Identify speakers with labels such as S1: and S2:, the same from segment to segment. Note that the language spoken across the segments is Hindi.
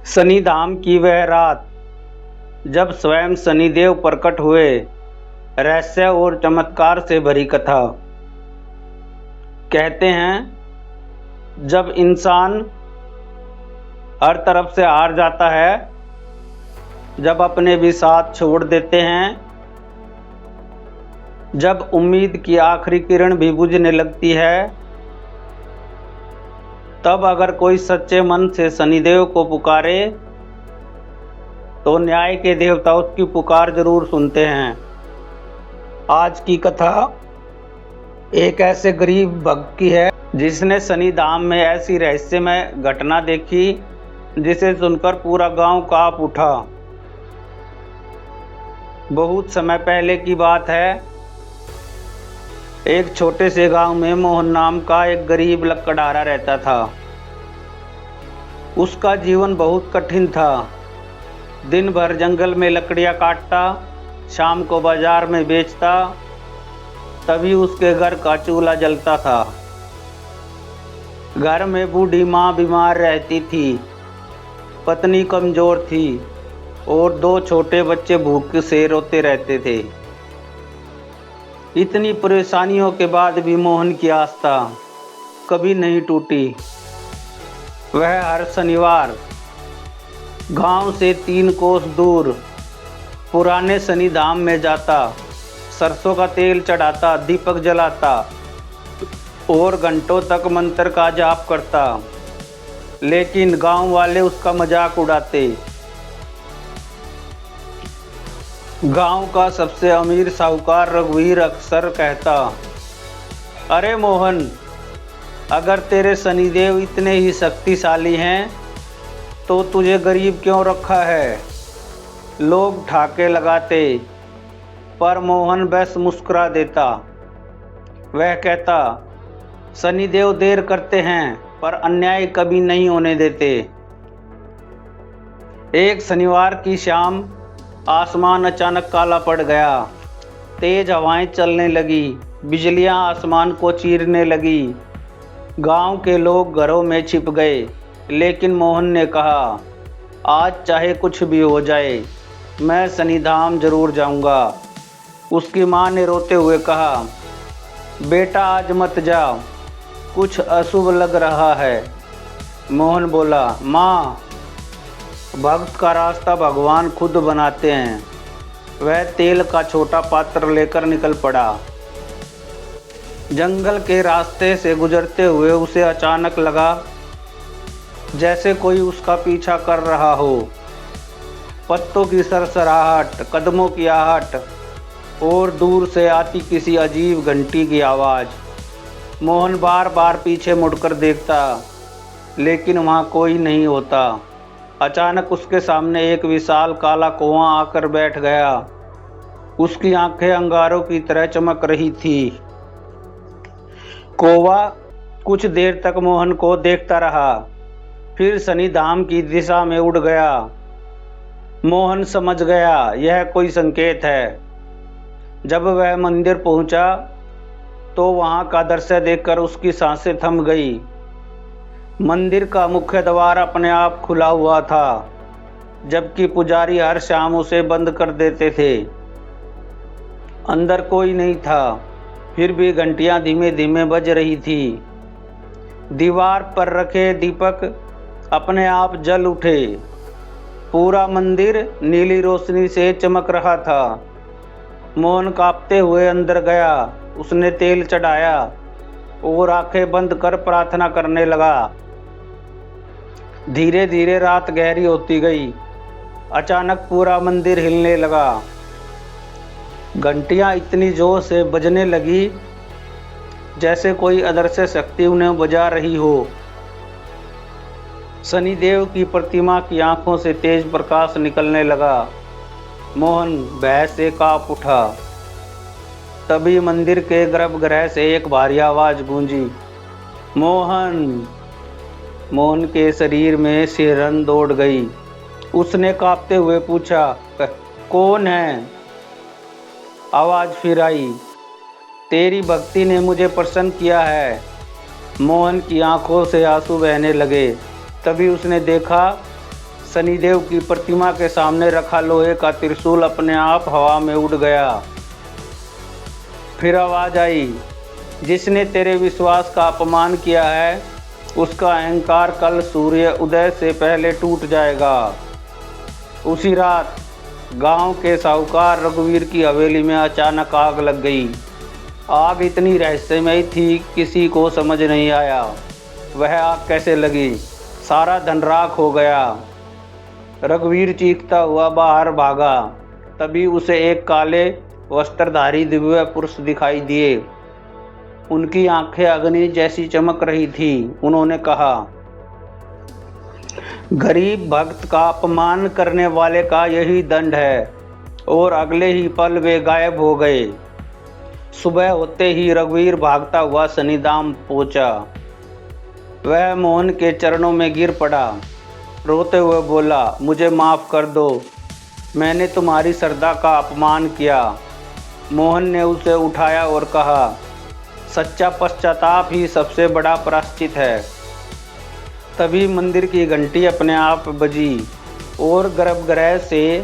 S1: शनिधाम की वह रात जब स्वयं शनिदेव प्रकट हुए, रहस्य और चमत्कार से भरी कथा। कहते हैं जब इंसान हर तरफ से हार जाता है, जब अपने भी साथ छोड़ देते हैं, जब उम्मीद की आखिरी किरण भी बुझने लगती है, तब अगर कोई सच्चे मन से शनिदेव को पुकारे तो न्याय के देवता उसकी पुकार जरूर सुनते हैं। आज की कथा एक ऐसे गरीब भक्त की है जिसने शनिधाम में ऐसी रहस्यमय घटना देखी जिसे सुनकर पूरा गांव कांप उठा। बहुत समय पहले की बात है। एक छोटे से गांव में मोहन नाम का एक गरीब लकड़हारा रहता था। उसका जीवन बहुत कठिन था। दिन भर जंगल में लकड़ियां काटता, शाम को बाजार में बेचता, तभी उसके घर का चूल्हा जलता था। घर में बूढ़ी माँ बीमार रहती थी, पत्नी कमजोर थी और 2 छोटे बच्चे भूख से रोते रहते थे। इतनी परेशानियों के बाद भी मोहन की आस्था कभी नहीं टूटी। वह हर शनिवार गांव से 3 कोस दूर पुराने शनिधाम में जाता, सरसों का तेल चढ़ाता, दीपक जलाता और घंटों तक मंत्र का जाप करता। लेकिन गांव वाले उसका मजाक उड़ाते। गांव का सबसे अमीर साहूकार रघुवीर अक्सर कहता, अरे मोहन, अगर तेरे शनिदेव इतने ही शक्तिशाली हैं तो तुझे गरीब क्यों रखा है। लोग ठाके लगाते, पर मोहन बस मुस्कुरा देता। वह कहता, शनिदेव देर करते हैं पर अन्याय कभी नहीं होने देते। एक शनिवार की शाम आसमान अचानक काला पड़ गया। तेज हवाएं चलने लगी, बिजलियां आसमान को चीरने लगी। गांव के लोग घरों में छिप गए, लेकिन मोहन ने कहा, आज चाहे कुछ भी हो जाए, मैं शनिधाम जरूर जाऊंगा। उसकी माँ ने रोते हुए कहा, बेटा आज मत जाओ, कुछ अशुभ लग रहा है। मोहन बोला, माँ, भक्त का रास्ता भगवान खुद बनाते हैं। वह तेल का छोटा पात्र लेकर निकल पड़ा। जंगल के रास्ते से गुजरते हुए उसे अचानक लगा जैसे कोई उसका पीछा कर रहा हो। पत्तों की सरसराहट, कदमों की आहट और दूर से आती किसी अजीब घंटी की आवाज़। मोहन बार बार पीछे मुड़कर देखता, लेकिन वहाँ कोई नहीं होता। अचानक उसके सामने एक विशाल काला कौवा आकर बैठ गया। उसकी आंखें अंगारों की तरह चमक रही थी। कौवा कुछ देर तक मोहन को देखता रहा, फिर शनिधाम की दिशा में उड़ गया। मोहन समझ गया यह कोई संकेत है। जब वह मंदिर पहुंचा तो वहां का दृश्य देखकर उसकी सांसें थम गई। मंदिर का मुख्य द्वार अपने आप खुला हुआ था, जबकि पुजारी हर शाम उसे बंद कर देते थे। अंदर कोई नहीं था, फिर भी घंटियां धीमे धीमे बज रही थी। दीवार पर रखे दीपक अपने आप जल उठे। पूरा मंदिर नीली रोशनी से चमक रहा था। मोहन कांपते हुए अंदर गया। उसने तेल चढ़ाया और आंखें बंद कर प्रार्थना करने लगा। धीरे धीरे रात गहरी होती गई। अचानक पूरा मंदिर हिलने लगा। घंटियां इतनी जोर से बजने लगी जैसे कोई अदृश्य शक्ति उन्हें बजा रही हो। शनिदेव की प्रतिमा की आंखों से तेज प्रकाश निकलने लगा। मोहन भय से कांप उठा। तभी मंदिर के गर्भगृह से एक भारी आवाज गूंजी, मोहन। मोहन के शरीर में सिहरन दौड़ गई। उसने कांपते हुए पूछा, कौन है? आवाज फिर आई, तेरी भक्ति ने मुझे प्रसन्न किया है। मोहन की आंखों से आंसू बहने लगे। तभी उसने देखा शनिदेव की प्रतिमा के सामने रखा लोहे का त्रिशूल अपने आप हवा में उड़ गया। फिर आवाज आई, जिसने तेरे विश्वास का अपमान किया है उसका अहंकार कल सूर्य उदय से पहले टूट जाएगा। उसी रात गांव के साहूकार रघुवीर की हवेली में अचानक आग लग गई। आग इतनी रहस्यमयी थी किसी को समझ नहीं आया वह आग कैसे लगी। सारा धन राख हो गया। रघुवीर चीखता हुआ बाहर भागा। तभी उसे एक काले वस्त्रधारी दिव्य पुरुष दिखाई दिए। उनकी आंखें अग्नि जैसी चमक रही थी। उन्होंने कहा, गरीब भक्त का अपमान करने वाले का यही दंड है। और अगले ही पल वे गायब हो गए। सुबह होते ही रघुवीर भागता हुआ शनिधाम पहुंचा। वह मोहन के चरणों में गिर पड़ा। रोते हुए बोला, मुझे माफ़ कर दो, मैंने तुम्हारी श्रद्धा का अपमान किया। मोहन ने उसे उठाया और कहा, सच्चा पश्चाताप ही सबसे बड़ा प्रायश्चित है। तभी मंदिर की घंटी अपने आप बजी और गर्भगृह से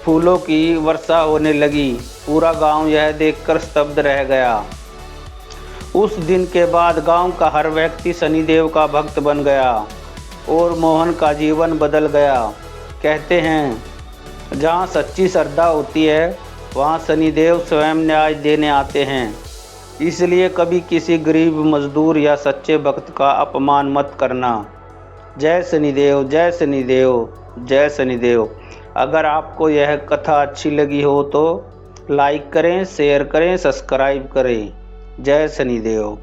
S1: फूलों की वर्षा होने लगी। पूरा गांव यह देखकर स्तब्ध रह गया। उस दिन के बाद गांव का हर व्यक्ति शनिदेव का भक्त बन गया और मोहन का जीवन बदल गया। कहते हैं, जहाँ सच्ची श्रद्धा होती है वहाँ शनिदेव स्वयं न्याय देने आते हैं। इसलिए कभी किसी गरीब मजदूर या सच्चे भक्त का अपमान मत करना। जय शनिदेव, जय शनिदेव, जय शनिदेव। अगर आपको यह कथा अच्छी लगी हो तो लाइक करें, शेयर करें, सब्सक्राइब करें। जय शनिदेव।